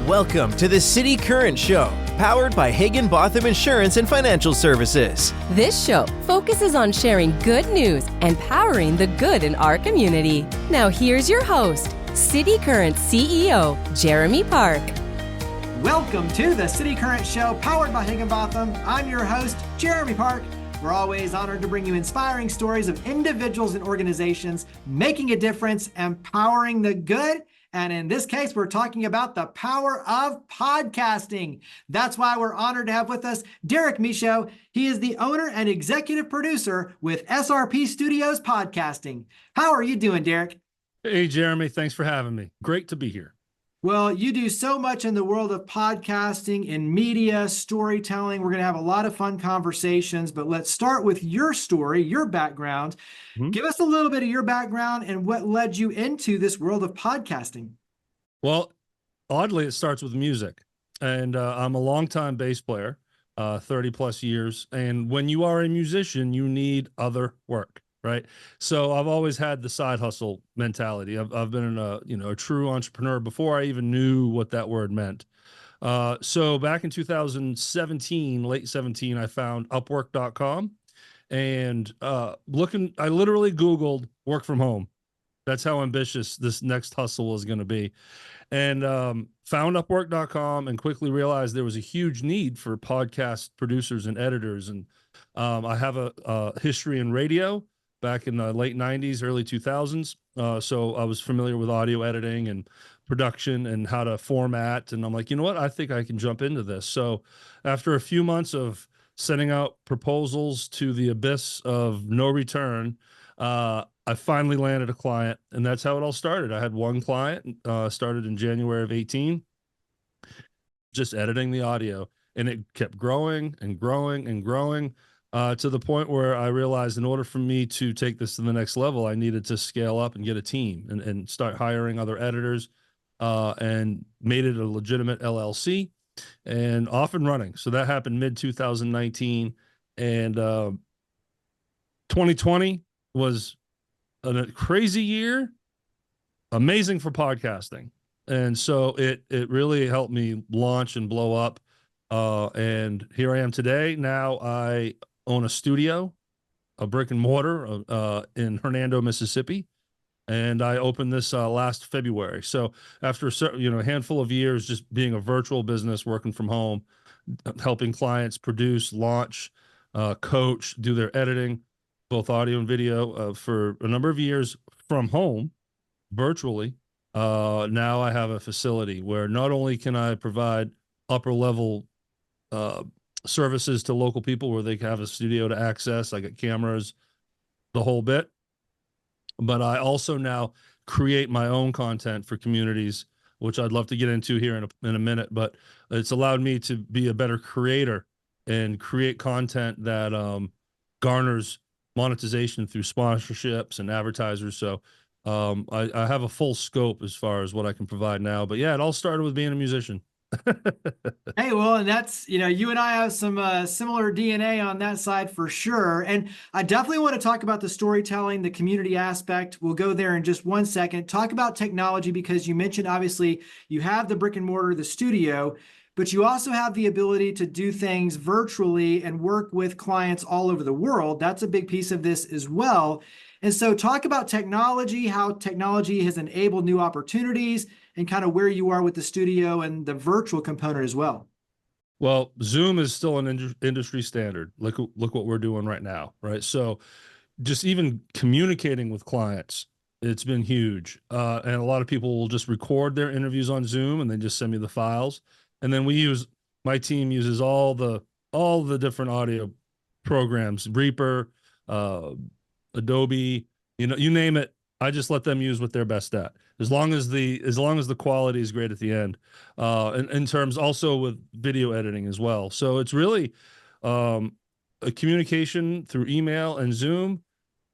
Welcome to the City Current Show, powered by Higginbotham Insurance and Financial Services. This show focuses on sharing good news and powering the good in our community. Now here's your host, City Current CEO, Jeremy Park. Welcome to the City Current Show, powered by Higginbotham. I'm your host, Jeremy Park. We're always honored to bring you inspiring stories of individuals and organizations making a difference, empowering the good. And in this case, we're talking about the power of podcasting. That's why we're honored to have with us Derrick Michaud. He is the owner and executive producer with SRP Studios Podcasting. How are you doing, Derrick? Hey, Jeremy. Thanks for having me. Great to be here. Well, you do so much in the world of podcasting, in media, storytelling. We're going to have a lot of fun conversations, but let's start with your story, your background. Give us a little bit of your background and what led you into this world of podcasting. Well, oddly, it starts with music. And I'm a longtime bass player, 30 plus years. And when you are a musician, you need other work. Right. So I've always had the side hustle mentality. I've been a true entrepreneur before I even knew what that word meant. So back in 2017, late 17, I found Upwork.com and I literally Googled work from home. That's how ambitious this next hustle was going to be. And found Upwork.com and quickly realized there was a huge need for podcast producers and editors. And I have a history in radio back in the late 90s, early 2000s. So I was familiar with audio editing and production and how to format. And I'm like, you know what? I think I can jump into this. So after a few months of sending out proposals to the abyss of no return, I finally landed a client. And that's how it all started. I had one client, started in January of 18, just editing the audio. And it kept growing and growing and growing. To the point where I realized in order for me to take this to the next level, I needed to scale up and get a team and start hiring other editors, and made it a legitimate LLC and off and running. So that happened mid 2019, and 2020 was a crazy year, amazing for podcasting. And so it really helped me launch and blow up. And here I am today. Now I own a studio, a brick and mortar in Hernando, Mississippi. And I opened this last February. So after a handful of years just being a virtual business, working from home, helping clients produce, launch, coach, do their editing, both audio and video, for a number of years from home, virtually. Now I have a facility where not only can I provide upper level services to local people where they can have a studio to access. I got cameras, the whole bit. But I also now create my own content for communities, which I'd love to get into here in a minute. But it's allowed me to be a better creator and create content that garners monetization through sponsorships and advertisers. So I have a full scope as far as what I can provide now. But yeah, it all started with being a musician. Hey, well, and that's, you and I have some similar DNA on that side for sure. And I definitely want to talk about the storytelling, the community aspect. We'll go there in just one second. Talk about technology, because you mentioned, obviously, you have the brick and mortar, the studio, but you also have the ability to do things virtually and work with clients all over the world. That's a big piece of this as well. And so talk about technology, how technology has enabled new opportunities, and kind of where you are with the studio and the virtual component as well. Well, Zoom is still an industry standard. Look what we're doing right now, right? So just even communicating with clients, it's been huge. And a lot of people will just record their interviews on Zoom and then just send me the files. And then my team uses all the different audio programs, Reaper, Adobe, you name it. I just let them use what they're best at, as long as the quality is great at the end. In terms also with video editing as well. So it's really a communication through email and Zoom,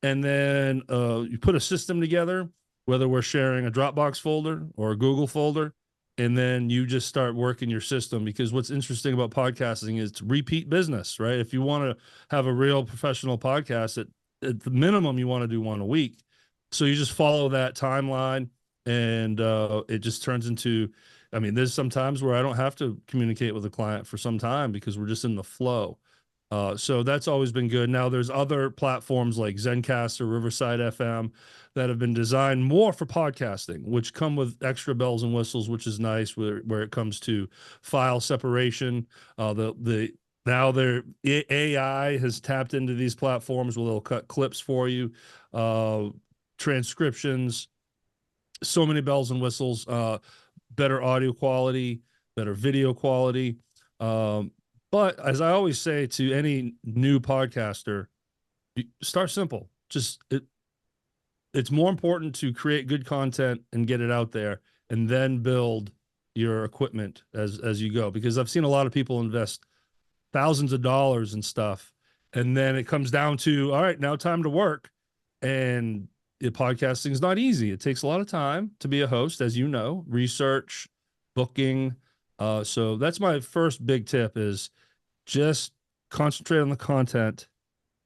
and then you put a system together, whether we're sharing a Dropbox folder or a Google folder, and then you just start working your system. Because what's interesting about podcasting is it's repeat business, right? If you want to have a real professional podcast, at the minimum, you want to do one a week. So you just follow that timeline, and it just turns into I mean, there's some times where I don't have to communicate with a client for some time because we're just in the flow. So that's always been good. Now there's other platforms like Zencast or Riverside FM that have been designed more for podcasting, which come with extra bells and whistles, which is nice where it comes to file separation. Now AI has tapped into these platforms where they'll cut clips for you, transcriptions, so many bells and whistles, better audio quality, better video quality. But as I always say to any new podcaster, start simple. It's more important to create good content and get it out there and then build your equipment as you go. Because I've seen a lot of people invest thousands of dollars in stuff, and then it comes down to, all right, now time to work. And podcasting is not easy. It takes a lot of time to be a host, as you know, research, booking. So that's my first big tip is just concentrate on the content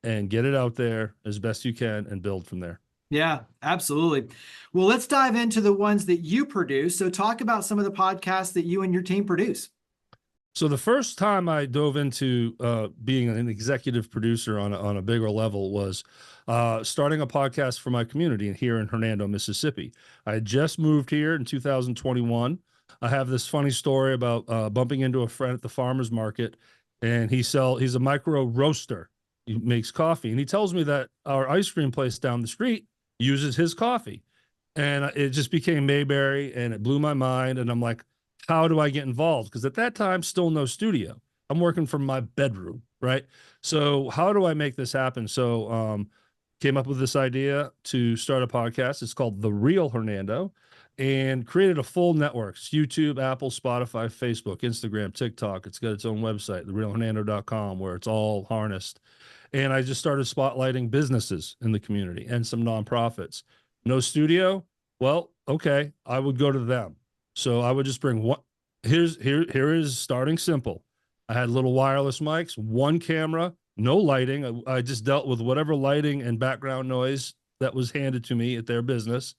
and get it out there as best you can and build from there. Yeah, absolutely. Well, let's dive into the ones that you produce. So talk about some of the podcasts that you and your team produce. So the first time I dove into being an executive producer on a bigger level was starting a podcast for my community here in Hernando, Mississippi. I had just moved here in 2021. I have this funny story about bumping into a friend at the farmer's market, and he's a micro roaster. He makes coffee, and he tells me that our ice cream place down the street uses his coffee. And it just became Mayberry, and it blew my mind. And I'm like, how do I get involved? Because at that time, still no studio. I'm working from my bedroom, right? So how do I make this happen? So came up with this idea to start a podcast. It's called The Real Hernando, and created a full network. It's YouTube, Apple, Spotify, Facebook, Instagram, TikTok. It's got its own website, therealhernando.com, where it's all harnessed. And I just started spotlighting businesses in the community and some nonprofits. No studio? Well, okay, I would go to them. So I would just bring one. Here is starting simple. I had little wireless mics, one camera, no lighting. I just dealt with whatever lighting and background noise that was handed to me at their business,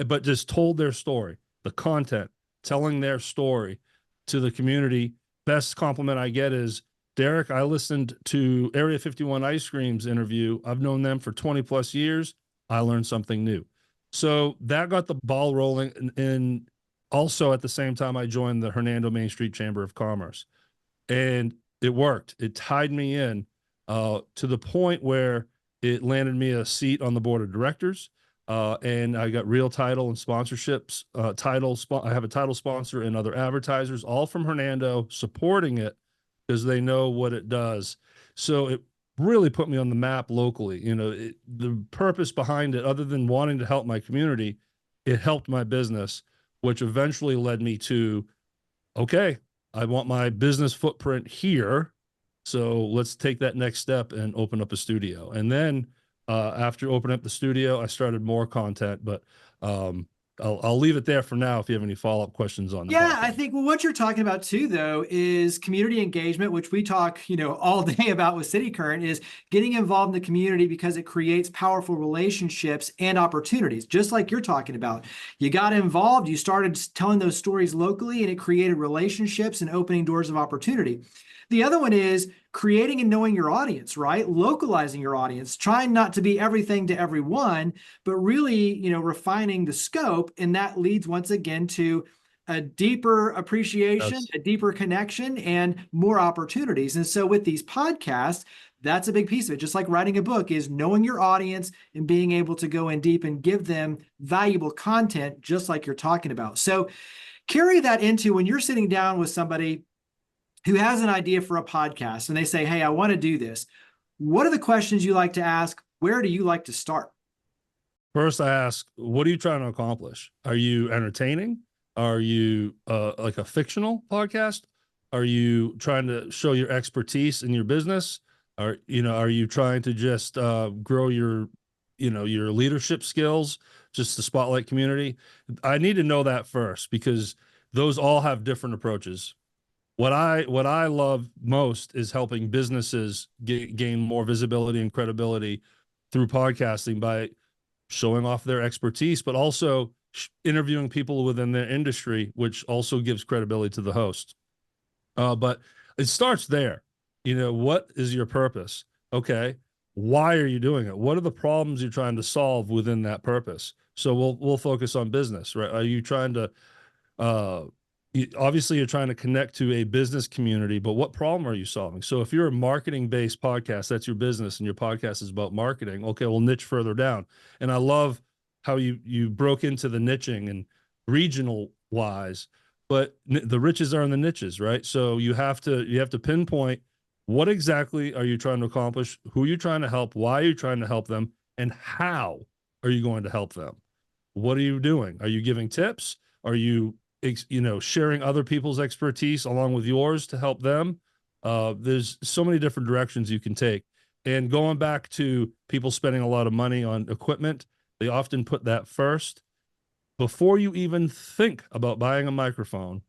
but just told their story, the content, telling their story to the community. Best compliment I get is, Derrick, I listened to Area 51 Ice Cream's interview. I've known them for 20 plus years. I learned something new. So that got the ball rolling. And also at the same time, I joined the Hernando Main Street Chamber of Commerce, and it worked. It tied me in to the point where it landed me a seat on the board of directors. And I got real title and sponsorships, I have a title sponsor and other advertisers, all from Hernando, supporting it because they know what it does. So it really put me on the map locally. You know, the purpose behind it, other than wanting to help my community, it helped my business, which eventually led me to, okay, I want my business footprint here. So let's take that next step and open up a studio. And then after opening up the studio, I started more content, but I'll leave it there for now if you have any follow-up questions on that. Yeah, I think what you're talking about too, though, is community engagement, which we talk, all day about with City Current, is getting involved in the community because it creates powerful relationships and opportunities, just like you're talking about. You got involved, you started telling those stories locally, and it created relationships and opening doors of opportunity. The other one is creating and knowing your audience, right? Localizing your audience, trying not to be everything to everyone, but really, refining the scope. And that leads once again to a deeper appreciation, a deeper connection, and more opportunities. And so with these podcasts, that's a big piece of it. Just like writing a book is knowing your audience and being able to go in deep and give them valuable content, just like you're talking about. So carry that into when you're sitting down with somebody who has an idea for a podcast and they say, hey, I want to do this. What are the questions you like to ask? Where do you like to start? First, I ask, what are you trying to accomplish? Are you entertaining? Are you like a fictional podcast? Are you trying to show your expertise in your business? Are you trying to just grow your leadership skills, just the spotlight community? I need to know that first, because those all have different approaches. What I love most is helping businesses gain more visibility and credibility through podcasting by showing off their expertise, but also interviewing people within their industry, which also gives credibility to the host. But it starts there. What is your purpose? Okay. Why are you doing it? What are the problems you're trying to solve within that purpose? So we'll focus on business, right? Are you trying to, obviously you're trying to connect to a business community, but what problem are you solving? So if you're a marketing-based podcast, that's your business, and your podcast is about marketing. Okay, we'll niche further down. And I love how you broke into the niching and regional wise, but the riches are in the niches, right? So you have to pinpoint what exactly are you trying to accomplish, who you're trying to help, why are you trying to help them, and how are you going to help them? What are you doing? Are you giving tips? Are you sharing other people's expertise along with yours to help them? There's so many different directions you can take. And going back to people spending a lot of money on equipment, they often put that first. Before you even think about buying a microphone,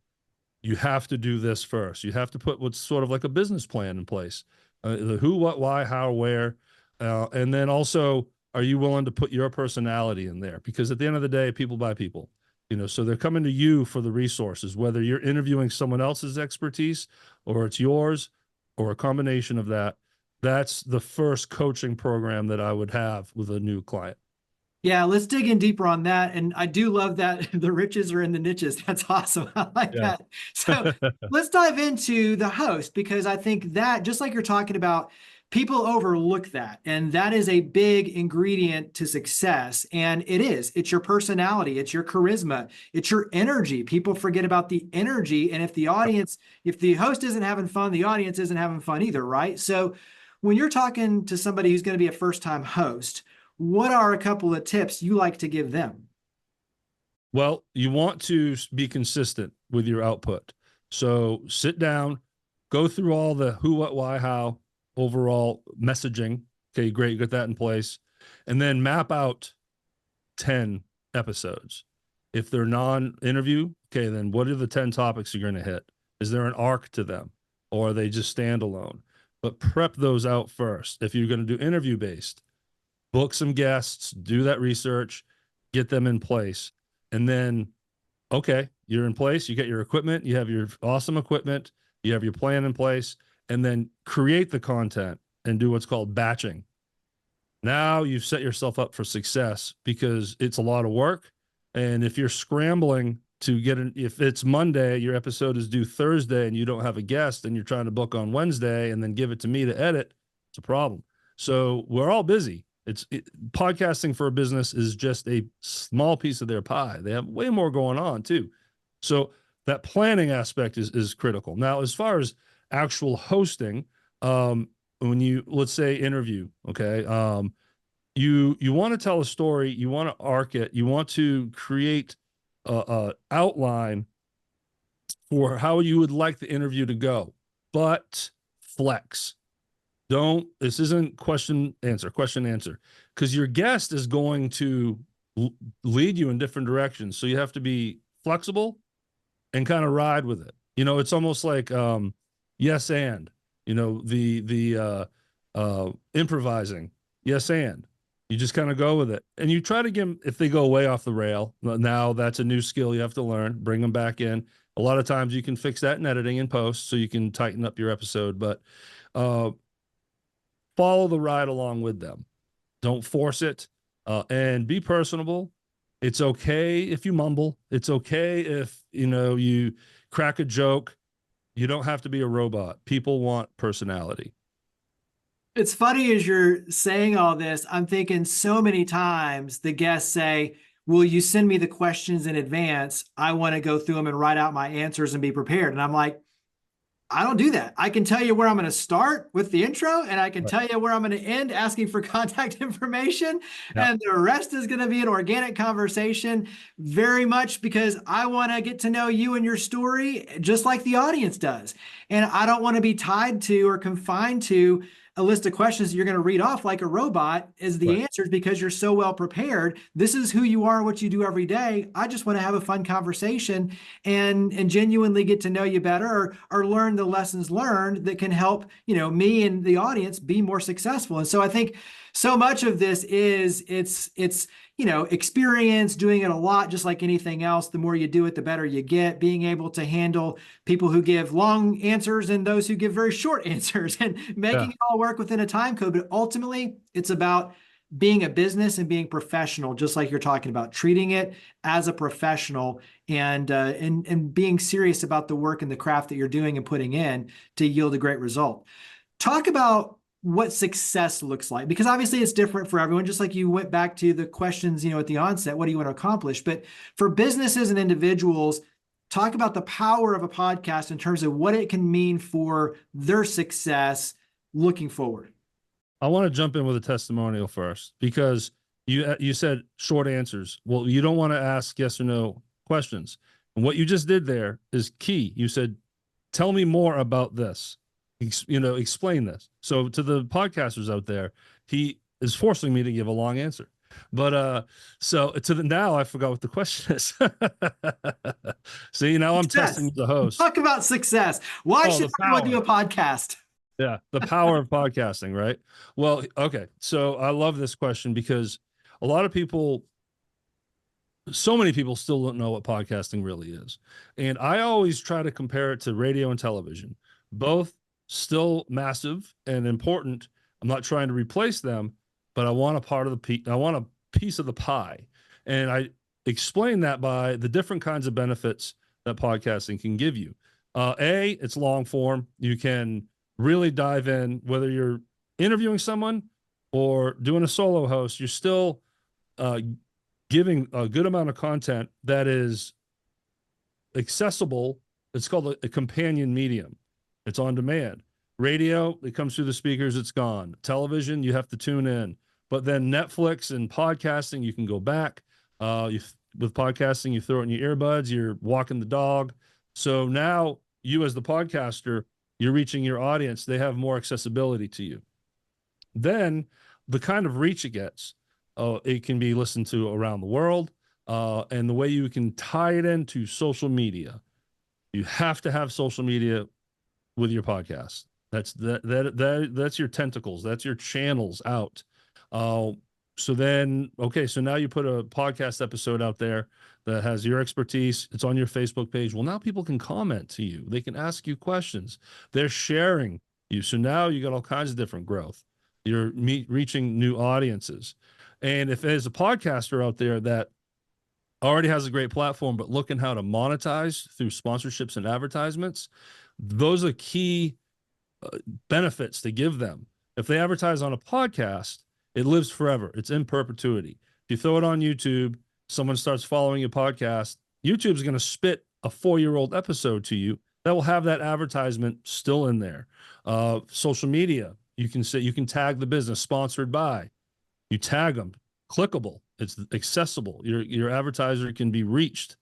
you have to do this first. You have to put what's sort of like a business plan in place. The who, what, why, how, where. And then also, are you willing to put your personality in there? Because at the end of the day, people buy people. So they're coming to you for the resources, whether you're interviewing someone else's expertise or it's yours or a combination of that. That's the first coaching program that I would have with a new client. Yeah, let's dig in deeper on that. And I do love that the riches are in the niches. That's awesome. I like that. So let's dive into the host, because I think that, just like you're talking about, people overlook that. And that is a big ingredient to success. And it's your personality, it's your charisma, it's your energy. People forget about the energy. And if the host isn't having fun, the audience isn't having fun either, right? So when you're talking to somebody who's going to be a first-time host, what are a couple of tips you like to give them? Well, you want to be consistent with your output. So sit down, go through all the who, what, why, how, overall messaging. Okay, great. You got that in place. And then map out 10 episodes. If they're non-interview, okay, then what are the 10 topics you're going to hit? Is there an arc to them, or are they just standalone? But prep those out first. If you're going to do interview-based, book some guests, do that research, get them in place. And then, okay, you're in place. You get your equipment. You have your awesome equipment. You have your plan in place. And then create the content and do what's called batching. Now you've set yourself up for success, because it's a lot of work. And if you're scrambling to if it's Monday, your episode is due Thursday, and you don't have a guest, and you're trying to book on Wednesday and then give it to me to edit, it's a problem. So we're all busy. Podcasting for a business is just a small piece of their pie. They have way more going on too. So that planning aspect is critical. Now, as far as actual hosting, when you, let's say, interview, okay, you want to tell a story, you want to arc it, you want to create a outline for how you would like the interview to go, but flex. This isn't question answer, because your guest is going to lead you in different directions. So you have to be flexible and kind of ride with it. It's almost like, yes, and, the improvising, yes, and you just kind of go with it, and you try to get them. If they go way off the rail, now that's a new skill you have to learn, bring them back in. A lot of times you can fix that in editing and post, so you can tighten up your episode, but follow the ride along with them. Don't force it, and be personable. It's okay if you mumble. It's okay if, you crack a joke. You don't have to be a robot. People want personality. It's funny, as you're saying all this, I'm thinking so many times the guests say, will you send me the questions in advance? I want to go through them and write out my answers and be prepared. And I'm like, I don't do that. I can tell you where I'm going to start with the intro, and I can tell you where I'm going to end asking for contact information. Yep. And the rest is going to be an organic conversation, very much because I want to get to know you and your story just like the audience does. And I don't want to be tied to or confined to a list of questions that you're going to read off like a robot as the answers, because you're so well prepared. This is who you are, what you do every day. I just want to have a fun conversation and genuinely get to know you better, or learn the lessons learned that can help, me and the audience be more successful. And so I think so much of this is it's experience, doing it a lot, just like anything else. The more you do it, the better you get. Being able to handle people who give long answers and those who give very short answers, and making it all work within a time code. But ultimately, it's about being a business and being professional, just like you're talking about, treating it as a professional, and being serious about the work and the craft that you're doing and putting in to yield a great result. Talk about what success looks like, because obviously it's different for everyone. Just like you went back to the questions, at the onset, what do you want to accomplish? But for businesses and individuals, talk about the power of a podcast in terms of what it can mean for their success looking forward. I want to jump in with a testimonial first, because you said short answers. Well, you don't want to ask yes or no questions. And what you just did there is key. You said, tell me more about this. Explain this. So to the podcasters out there, he is forcing me to give a long answer. But so now I forgot what the question is. See, now I'm testing the host. Talk about success. Why should someone do a podcast? Yeah, the power of podcasting, right? Well, okay. So I love this question, because a lot of people, so many people still don't know what podcasting really is. And I always try to compare it to radio and television. Both still massive and important. I'm not trying to replace them, but I want a piece of the pie. And I explain that by the different kinds of benefits that podcasting can give you. It's long form. You can really dive in, whether you're interviewing someone or doing a solo host, you're still giving a good amount of content that is accessible. It's called a companion medium. It's on demand. Radio, it comes through the speakers, it's gone. Television, you have to tune in. But then Netflix and podcasting, you can go back. With podcasting, you throw it in your earbuds, you're walking the dog. So now you, as the podcaster, you're reaching your audience. They have more accessibility to you. Then the kind of reach it gets, it can be listened to around the world. And the way you can tie it into social media, you have to have social media with your podcast. That's your tentacles. That's your channels out. So now you put a podcast episode out there that has your expertise. It's on your Facebook page. Well, now people can comment to you. They can ask you questions. They're sharing you. So now you got all kinds of different growth. You're reaching new audiences. And if there's a podcaster out there that already has a great platform, but looking how to monetize through sponsorships and advertisements, those are key benefits to give them. If they advertise on a podcast, it lives forever. It's in perpetuity. If you throw it on YouTube, someone starts following your podcast, YouTube's going to spit a 4-year-old episode to you that will have that advertisement still in there. Social media, you can tag the business, sponsored by. You tag them, clickable. It's accessible. Your advertiser can be reached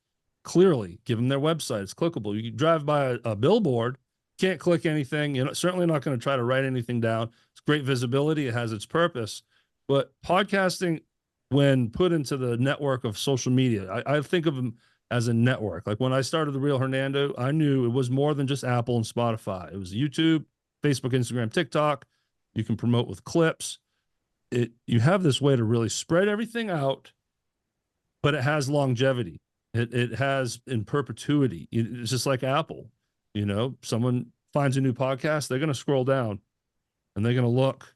clearly. Give them their website. It's clickable. You can drive by a billboard, can't click anything. You're certainly not going to try to write anything down. It's great visibility. It has its purpose. But podcasting, when put into the network of social media, I think of them as a network. Like when I started the Real Hernando, I knew it was more than just Apple and Spotify. It was YouTube, Facebook, Instagram, TikTok. You can promote with clips. You have this way to really spread everything out, but it has longevity. It has in perpetuity. It's just like Apple. Someone finds a new podcast, they're going to scroll down and they're going to look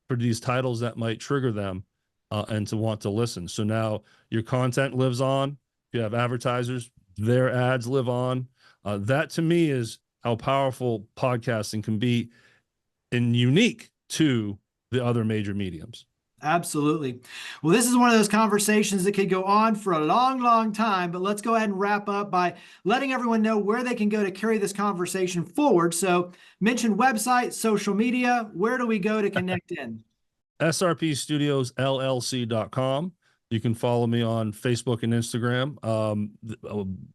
for these titles that might trigger them and to want to listen. So now your content lives on. If you have advertisers, their ads live on. That to me is how powerful podcasting can be and unique to the other major mediums. Absolutely. Well, this is one of those conversations that could go on for a long, long time, but let's go ahead and wrap up by letting everyone know where they can go to carry this conversation forward. So mention website, social media. Where do we go to connect in? SRP Studios LLC.com. You can follow me on Facebook and Instagram.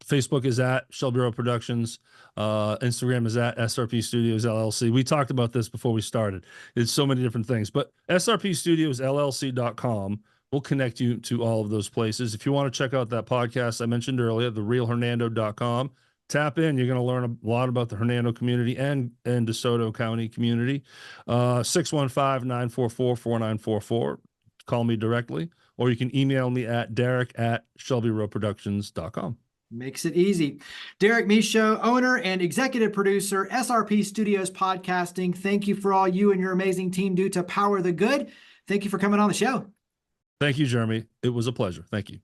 Facebook is at Shell Bureau Productions. Instagram is at SRP Studios LLC. We talked about this before we started. It's so many different things, but SRP Studios LLC.com will connect you to all of those places. If you want to check out that podcast I mentioned earlier, the realhernando.com, tap in. You're going to learn a lot about the Hernando community and DeSoto County community. 615-944-4944. Call me directly, or you can email me at derek@shelbyroadproductions.com. Makes it easy. Derrick Michaud, owner and executive producer, SRP Studios Podcasting. Thank you for all you and your amazing team do to power the good. Thank you for coming on the show. Thank you, Jeremy. It was a pleasure. Thank you.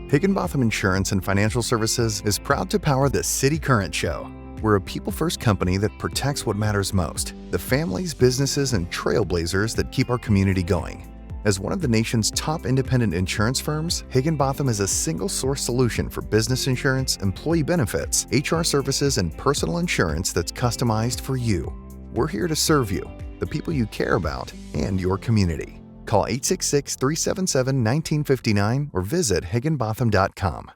Higginbotham Insurance and Financial Services is proud to power the City Current Show. We're a people-first company that protects what matters most, the families, businesses, and trailblazers that keep our community going. As one of the nation's top independent insurance firms, Higginbotham is a single-source solution for business insurance, employee benefits, HR services, and personal insurance that's customized for you. We're here to serve you, the people you care about, and your community. Call 866-377-1959 or visit higginbotham.com.